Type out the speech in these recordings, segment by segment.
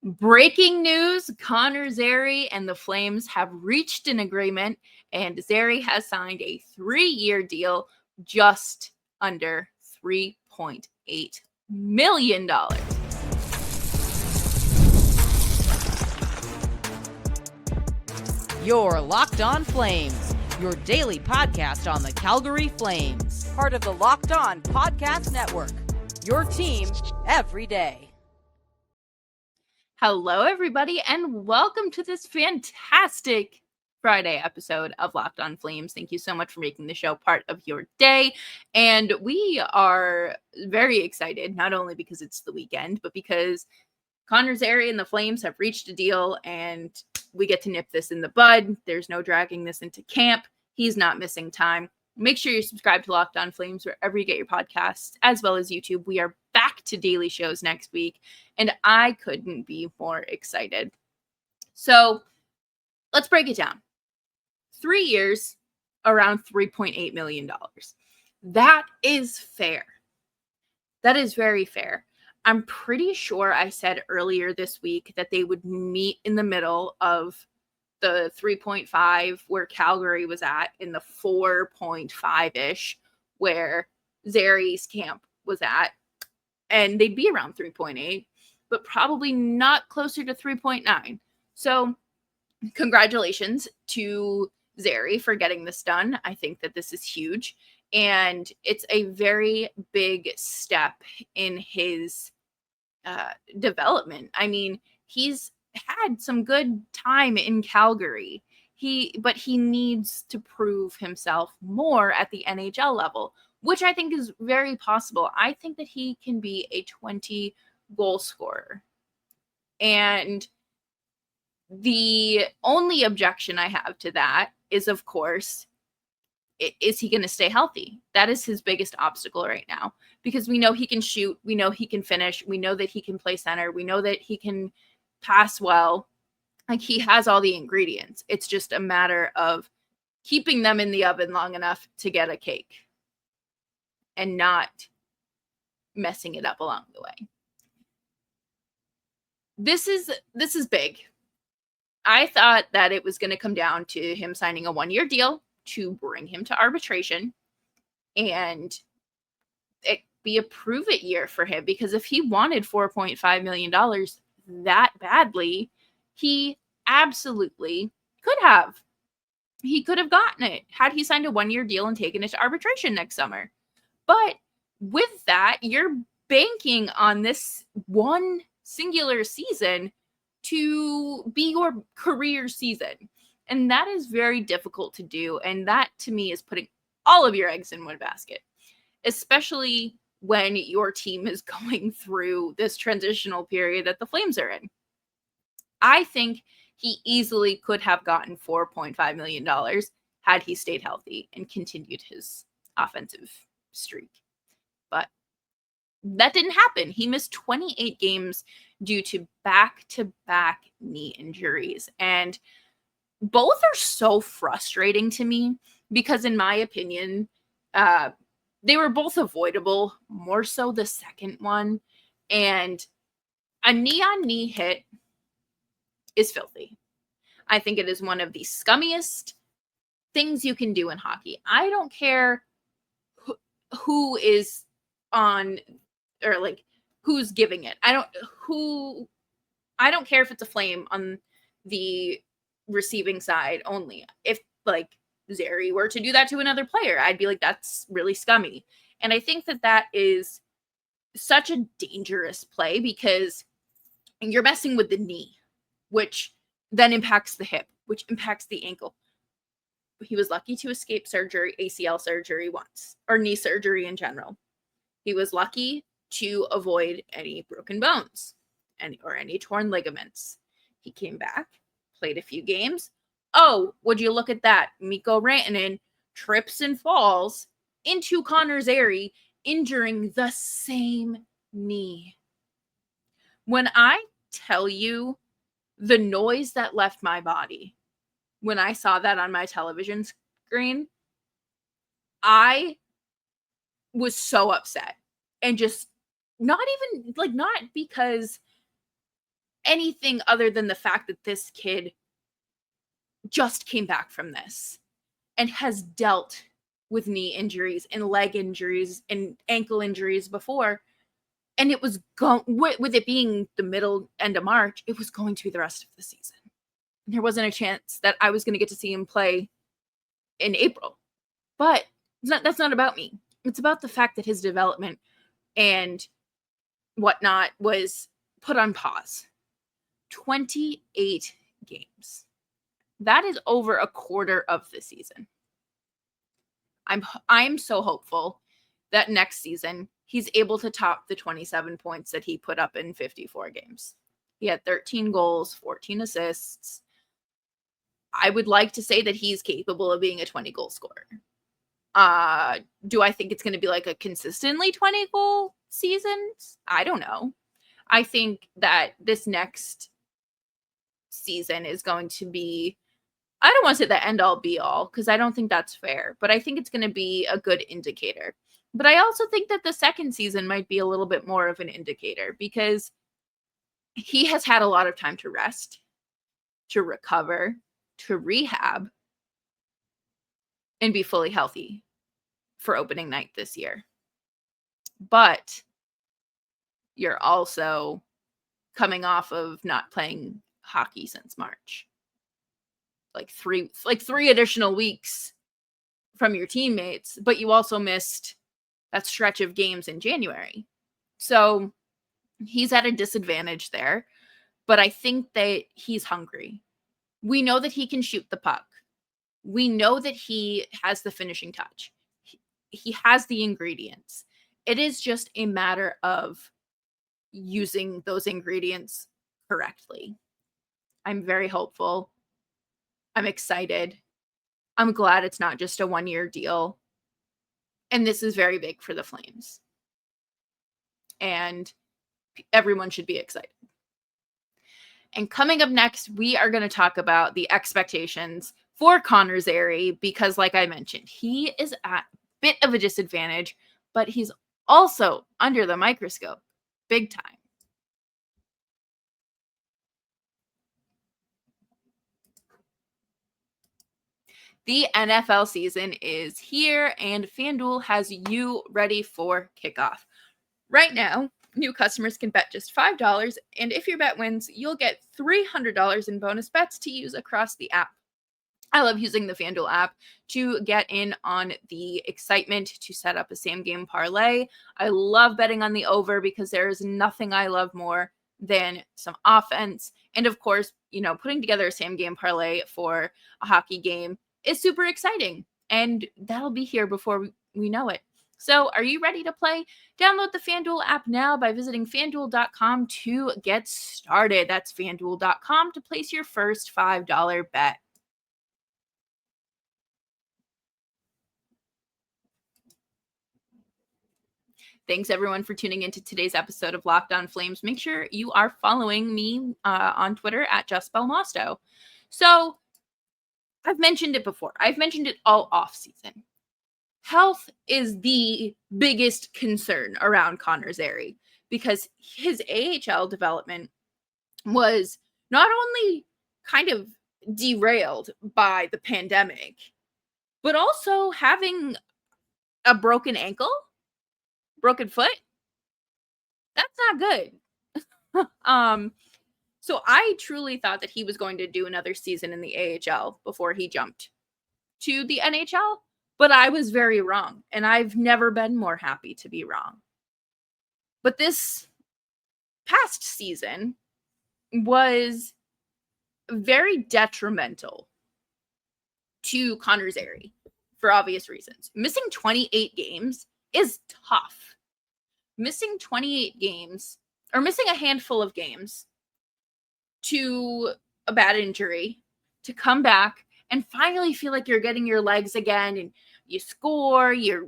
Breaking news, Connor Zary and the Flames have reached an agreement, and Zary has signed a 3-year deal just under $3.8 million. You're Locked On Flames, your daily podcast on the Calgary Flames. Part of the Locked On Podcast Network, your team every day. Hello, everybody, and welcome to this fantastic Friday episode of Locked On Flames. Thank you so much for making the show part of your day. And we are very excited, not only because it's the weekend, but because Connor Zary and the Flames have reached a deal and we get to nip this in the bud. There's no dragging this into camp. He's not missing time. Make sure you subscribe to Locked On Flames wherever you get your podcasts, as well as YouTube. We are back to daily shows next week, and I couldn't be more excited. So let's break it down. 3 years, around $3.8 million. That is fair. That is very fair. I'm pretty sure I said earlier this week that they would meet in the middle of the 3.5 where Calgary was at, in the 4.5-ish where Zary's camp was at. And they'd be around 3.8, but probably not closer to 3.9. So congratulations to Zary for getting this done. I think that this is huge. And it's a very big step in his development. I mean, he's had some good time in Calgary. But he needs to prove himself more at the NHL level, which I think is very possible. I think that he can be a 20 goal scorer. And the only objection I have to that is, of course, is he going to stay healthy? That is his biggest obstacle right now, because we know he can shoot. We know he can finish. We know that he can play center. We know that he can pass well. Like, he has all the ingredients. It's just a matter of keeping them in the oven long enough to get a cake and not messing it up along the way. This is big. I thought that it was going to come down to him signing a 1-year deal to bring him to arbitration and it be a prove it year for him, because if he wanted $4.5 million that badly, he absolutely could have. He could have gotten it had he signed a 1-year deal and taken it to arbitration next summer. But with that, you're banking on this one singular season to be your career season. And that is very difficult to do. And that, to me, is putting all of your eggs in one basket, especially when your team is going through this transitional period that the Flames are in. I think he easily could have gotten $4.5 million had he stayed healthy and continued his offensive streak. But that didn't happen. He missed 28 games due to back-to-back knee injuries. And both are so frustrating to me because, in my opinion, they were both avoidable, more so the second one. And a knee-on-knee hit is filthy. I think it is one of the scummiest things you can do in hockey. I don't care who is on, or like who's giving it. I don't care if it's a Flame on the receiving side only. If like Zary were to do that to another player, I'd be like, that's really scummy. And I think that is such a dangerous play because you're messing with the knee, which then impacts the hip, which impacts the ankle. He was lucky to escape surgery, ACL surgery once, or knee surgery in general. He was lucky to avoid any broken bones or any torn ligaments. He came back, played a few games. Oh, would you look at that? Mikko Rantanen trips and falls into Connor Zary, injuring the same knee. When I tell you the noise that left my body when I saw that on my television screen, I was so upset. And just not because anything other than the fact that this kid just came back from this and has dealt with knee injuries and leg injuries and ankle injuries before. And it was with it being the middle end of March, it was going to be the rest of the season. There wasn't a chance that I was going to get to see him play in April. But that's not about me. It's about the fact that his development and whatnot was put on pause. 28 games. That is over a quarter of the season. I'm so hopeful that next season he's able to top the 27 points that he put up in 54 games. He had 13 goals, 14 assists. I would like to say that he's capable of being a 20-goal scorer. Do I think it's going to be like a consistently 20-goal season? I don't know. I think that this next season is going to be, I don't want to say the end-all be-all, because I don't think that's fair, but I think it's going to be a good indicator. But I also think that the second season might be a little bit more of an indicator, because he has had a lot of time to rest, to recover, to rehab, and be fully healthy for opening night this year. But you're also coming off of not playing hockey since March. Like three additional weeks from your teammates, but you also missed that stretch of games in January. So he's at a disadvantage there, but I think that he's hungry. We know that he can shoot the puck. We know that he has the finishing touch. He has the ingredients. It is just a matter of using those ingredients correctly. I'm very hopeful. I'm excited. I'm glad it's not just a one-year deal. And this is very big for the Flames. And everyone should be excited. And coming up next, we are going to talk about the expectations for Connor Zary, because like I mentioned, he is at a bit of a disadvantage, but he's also under the microscope big time. The NFL season is here, and FanDuel has you ready for kickoff. Right now, new customers can bet just $5, and if your bet wins, you'll get $300 in bonus bets to use across the app. I love using the FanDuel app to get in on the excitement to set up a same-game parlay. I love betting on the over because there is nothing I love more than some offense. And of course, putting together a same-game parlay for a hockey game is super exciting, and that'll be here before we know it. So are you ready to play? Download the FanDuel app now by visiting FanDuel.com to get started. That's FanDuel.com to place your first $5 bet. Thanks, everyone, for tuning into today's episode of Locked On Flames. Make sure you are following me on Twitter at JustBelmosto. So I've mentioned it before. I've mentioned it all offseason. Health is the biggest concern around Connor Zary, because his AHL development was not only kind of derailed by the pandemic, but also having a broken ankle, broken foot. That's not good. So I truly thought that he was going to do another season in the AHL before he jumped to the NHL, but I was very wrong, and I've never been more happy to be wrong. But this past season was very detrimental to Connor Zary for obvious reasons. Missing 28 games is tough. Missing 28 games, or missing a handful of games to a bad injury, to come back and finally feel like you're getting your legs again, and you score, your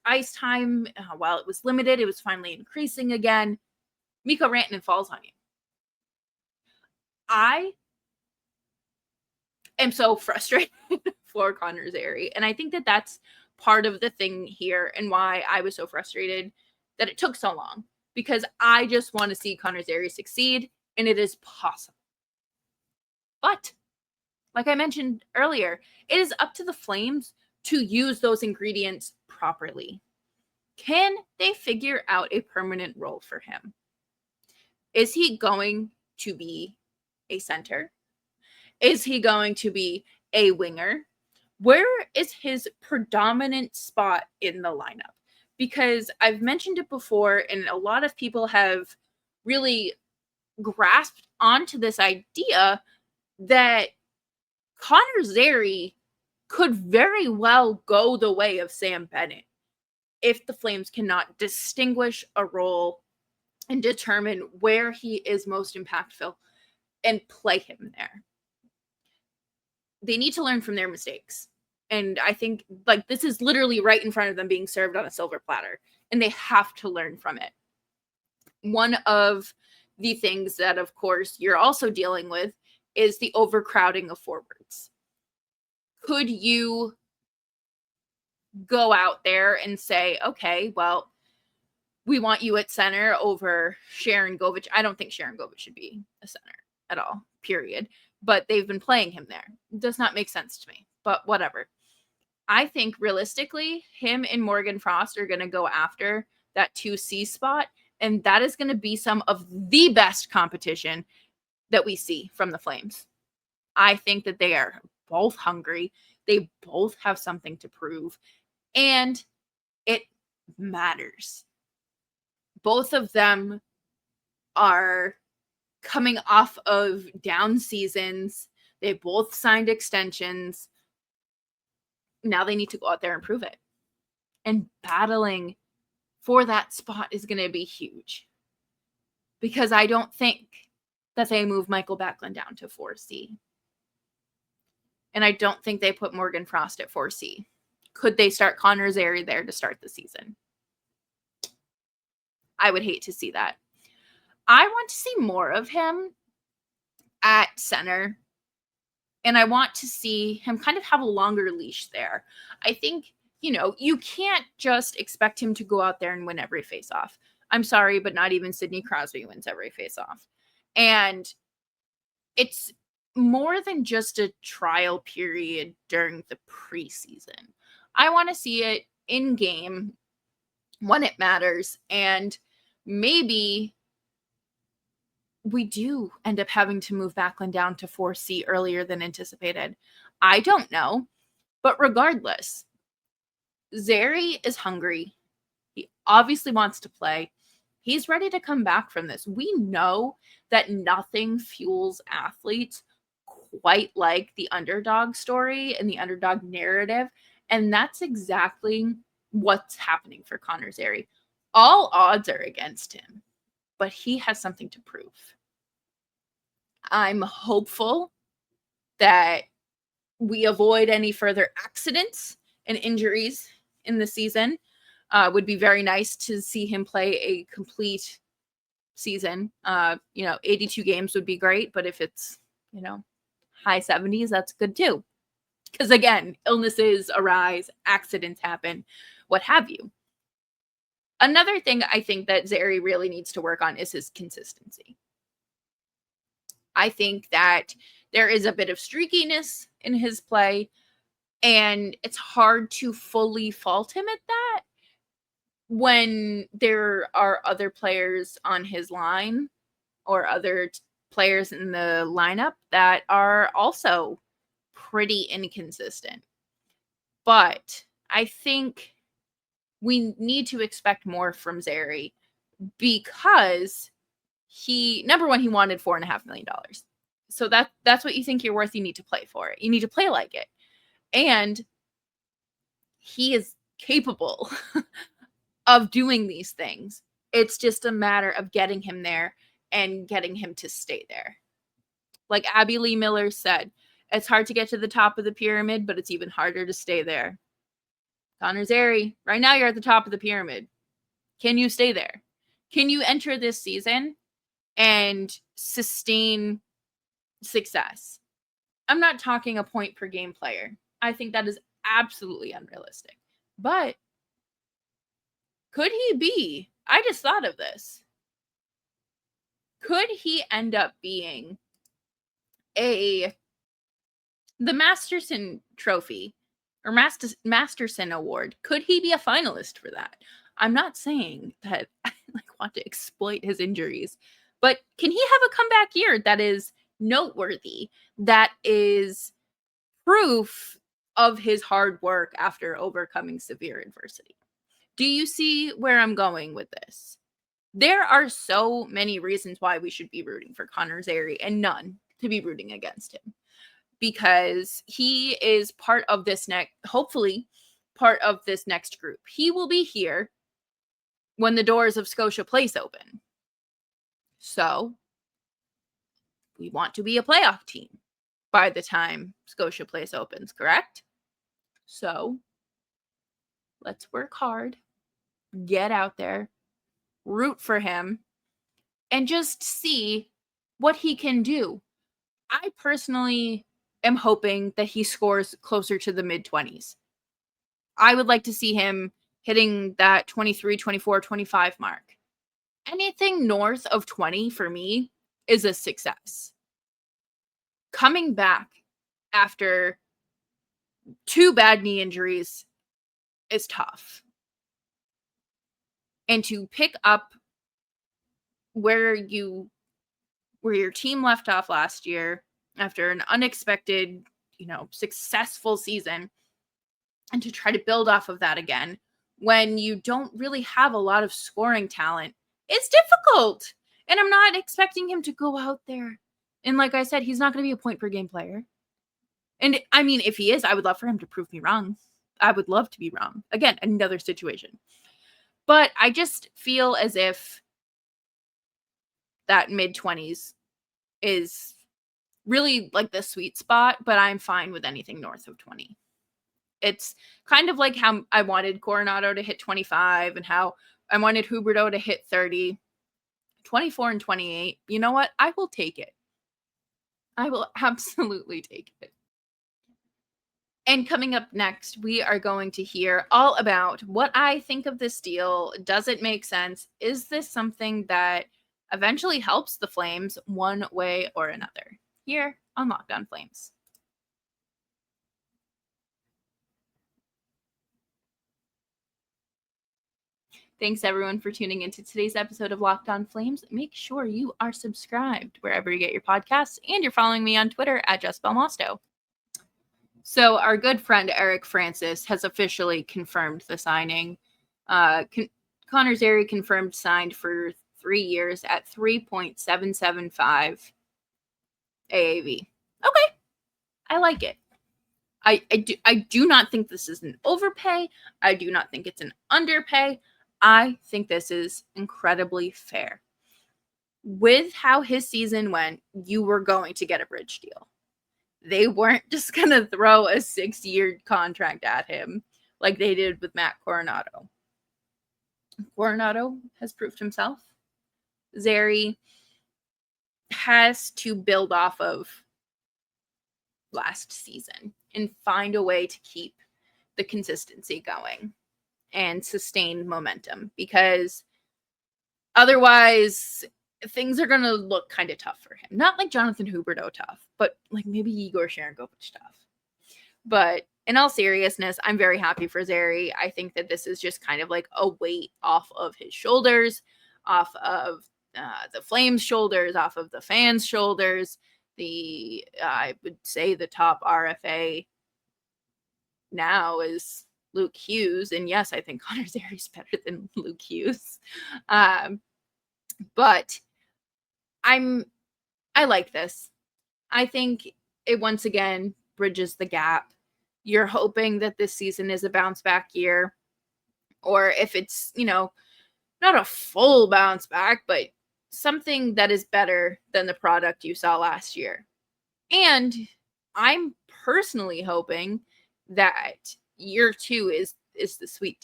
ice time, while it was limited, it was finally increasing again. Mikko Rantanen falls on you. I am so frustrated for Connor Zary, and I think that that's part of the thing here and why I was so frustrated that it took so long, because I just want to see Connor Zary succeed, and it is possible. But, like I mentioned earlier, it is up to the Flames to use those ingredients properly. Can they figure out a permanent role for him? Is he going to be a center? Is he going to be a winger? Where is his predominant spot in the lineup? Because I've mentioned it before, and a lot of people have really grasped onto this idea that Connor Zary could very well go the way of Sam Bennett if the Flames cannot distinguish a role and determine where he is most impactful and play him there. They need to learn from their mistakes. And I think like this is literally right in front of them being served on a silver platter, and they have to learn from it. One of the things that, of course, you're also dealing with is the overcrowding of forwards. Could you go out there and say, okay, well, we want you at center over Sharon Govich? I don't think Sharon Govich should be a center at all, period. But they've been playing him there. It does not make sense to me, but whatever. I think realistically, him and Morgan Frost are going to go after that 2C spot, and that is going to be some of the best competition that we see from the Flames. I think that they are both hungry. They both have something to prove, and it matters. Both of them are coming off of down seasons. They both signed extensions. Now they need to go out there and prove it. And battling for that spot is going to be huge. Because I don't think that they move Michael Backlund down to 4C. And I don't think they put Morgan Frost at 4C. Could they start Connor Zary there to start the season? I would hate to see that. I want to see more of him at center. And I want to see him kind of have a longer leash there. I think, you can't just expect him to go out there and win every faceoff. I'm sorry, but not even Sidney Crosby wins every faceoff. And it's more than just a trial period during the preseason. I want to see it in game when it matters. And maybe we do end up having to move Backlund down to 4C earlier than anticipated. I don't know. But regardless, Zary is hungry. He obviously wants to play. He's ready to come back from this. We know that nothing fuels athletes quite like the underdog story and the underdog narrative. And that's exactly what's happening for Connor Zary. All odds are against him, but he has something to prove. I'm hopeful that we avoid any further accidents and injuries in the season. Would be very nice to see him play a complete season. 82 games would be great, but if it's, high 70s, that's good too. Because again, illnesses arise, accidents happen, what have you. Another thing I think that Zary really needs to work on is his consistency. I think that there is a bit of streakiness in his play, and it's hard to fully fault him at that when there are other players on his line or other players in the lineup that are also pretty inconsistent. But I think we need to expect more from Zary because number one, he wanted $4.5 million. So that's what you think you're worth. You need to play for it. You need to play like it. And he is capable of doing these things. It's just a matter of getting him there and getting him to stay there. Like Abby Lee Miller said, it's hard to get to the top of the pyramid, but it's even harder to stay there. Connor Zary, right now you're at the top of the pyramid. Can you stay there? Can you enter this season and sustain success? I'm not talking a point per game player. I think that is absolutely unrealistic. But could he be? I just thought of this. could he end up being the Masterson Trophy or Masterson Award? Could he be a finalist for that? I'm not saying that I want to exploit his injuries, but can he have a comeback year that is noteworthy, that is proof of his hard work after overcoming severe adversity? Do you see where I'm going with this? There are so many reasons why we should be rooting for Connor Zary and none to be rooting against him, because he is part of this hopefully part of this next group. He will be here when the doors of Scotia Place open. So we want to be a playoff team by the time Scotia Place opens, correct? So let's work hard, get out there, root for him, and just see what he can do. I personally am hoping that he scores closer to the mid-20s. I would like to see him hitting that 23, 24, 25 mark. Anything north of 20 for me is a success. Coming back after 2 bad knee injuries is tough. And to pick up where your team left off last year after an unexpected, successful season, and to try to build off of that again when you don't really have a lot of scoring talent, it's difficult. And I'm not expecting him to go out there. And like I said, he's not going to be a point per game player. And I mean, if he is, I would love for him to prove me wrong. I would love to be wrong. Again, another situation. But I just feel as if that mid-20s is really like the sweet spot, but I'm fine with anything north of 20. It's kind of like how I wanted Coronado to hit 25 and how I wanted Huberdeau to hit 30. 24 and 28. You know what? I will take it. I will absolutely take it. And coming up next, we are going to hear all about what I think of this deal. Does it make sense? Is this something that eventually helps the Flames one way or another? Here on Locked On Flames. Thanks everyone for tuning into today's episode of Locked On Flames. Make sure you are subscribed wherever you get your podcasts, and you're following me on Twitter at Jess Belmosto. So our good friend Eric Francis has officially confirmed the signing. Connor Zary confirmed signed for 3 years at $3.775 AAV. Okay, I like it. I do not think this is an overpay. I do not think it's an underpay. I think this is incredibly fair. With how his season went, you were going to get a bridge deal. They weren't just going to throw a 6-year contract at him like they did with Matt Coronado. Coronado has proved himself. Zary has to build off of last season and find a way to keep the consistency going and sustain momentum, because otherwise things are going to look kind of tough for him. Not like Jonathan Huberdeau tough, but like maybe Igor Sharangovich tough. But in all seriousness, I'm very happy for Zary. I think that this is just kind of like a weight off of his shoulders, off of the Flames' shoulders, off of the fans' shoulders. I would say the top RFA now is Luke Hughes. And yes, I think Connor Zary's better than Luke Hughes. But I like this. I think it once again bridges the gap. You're hoping that this season is a bounce back year, or if it's, not a full bounce back, but something that is better than the product you saw last year. And I'm personally hoping that year 2 is the sweet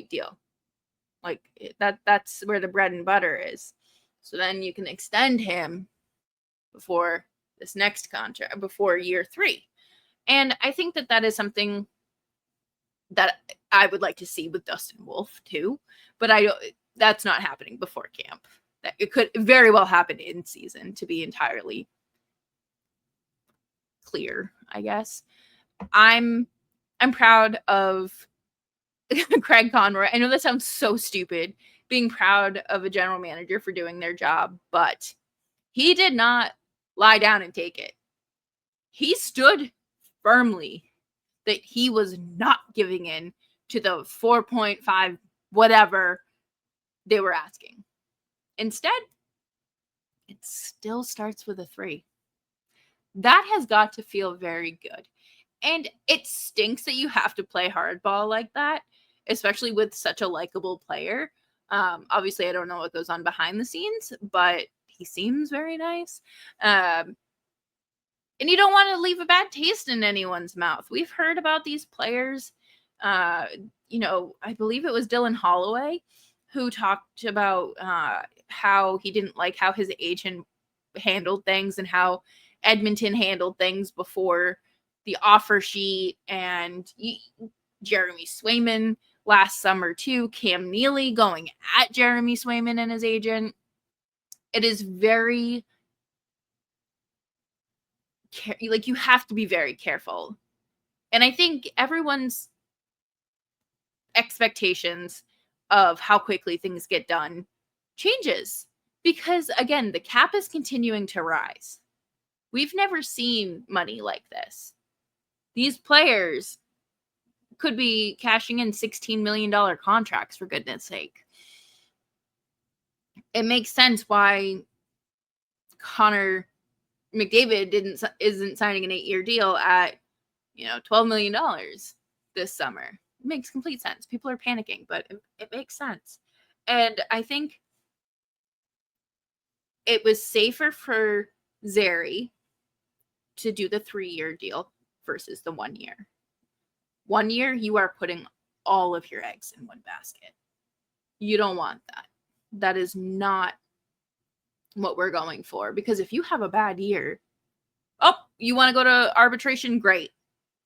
deal. Like that's where the bread and butter is. So then you can extend him before this next contract, before year 3. And I think that is something that I would like to see with Dustin Wolf too. But that's not happening before camp. That it could very well happen in season, to be entirely clear, I guess. I'm proud of Craig Conroy. I know that sounds so stupid, being proud of a general manager for doing their job, but he did not lie down and take it. He stood firmly that he was not giving in to the 4.5 whatever they were asking. Instead, it still starts with a 3. That has got to feel very good. And it stinks that you have to play hardball like that, especially with such a likable player. Obviously, I don't know what goes on behind the scenes, but he seems very nice. And you don't want to leave a bad taste in anyone's mouth. We've heard about these players. I believe it was Dylan Holloway who talked about how he didn't like how his agent handled things and how Edmonton handled things before the offer sheet, and Jeremy Swayman last summer too, Cam Neely going at Jeremy Swayman and his agent. It is very you have to be very careful. And I think everyone's expectations of how quickly things get done changes because, again, the cap is continuing to rise. We've never seen money like this. These players could be cashing in $16 million contracts, for goodness sake. It makes sense why Connor McDavid isn't signing an 8-year deal at $12 million this summer. It makes complete sense. People are panicking, but it makes sense. And I think it was safer for Zary to do the 3-year deal versus the 1 year. 1 year, you are putting all of your eggs in one basket. You don't want that. That is not what we're going for. Because if you have a bad year, you want to go to arbitration? Great.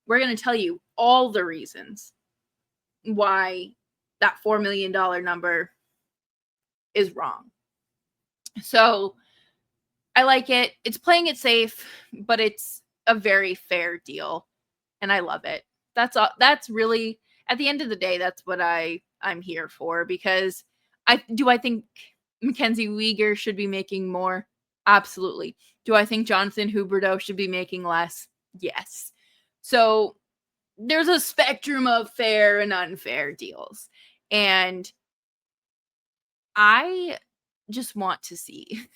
We're going to tell you all the reasons why that $4 million number is wrong. So I like it. It's playing it safe, but it's a very fair deal. And I love it. That's all. That's really, at the end of the day, that's what I'm here for, because I think Mackenzie Weegar should be making more? Absolutely. Do I think Jonathan Huberdeau should be making less? Yes. So there's a spectrum of fair and unfair deals. And I just want to see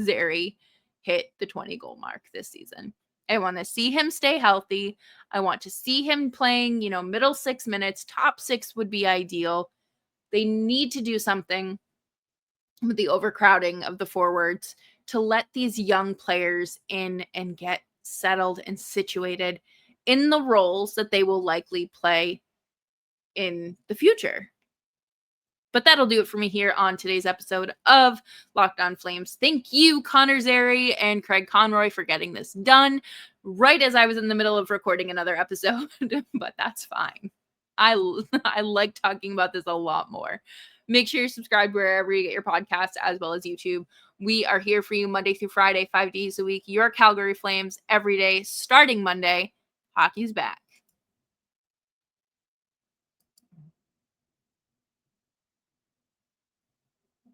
Zary hit the 20-goal mark this season. I want to see him stay healthy. I want to see him playing, middle 6 minutes. Top 6 would be ideal. They need to do something with the overcrowding of the forwards to let these young players in and get settled and situated in the roles that they will likely play in the future. But that'll do it for me here on today's episode of Locked On Flames. Thank you, Connor Zary and Craig Conroy, for getting this done right as I was in the middle of recording another episode, but that's fine. I like talking about this a lot more. Make sure you're subscribed wherever you get your podcasts, as well as YouTube. We are here for you Monday through Friday, 5 days a week. Your Calgary Flames every day, starting Monday. Hockey's back.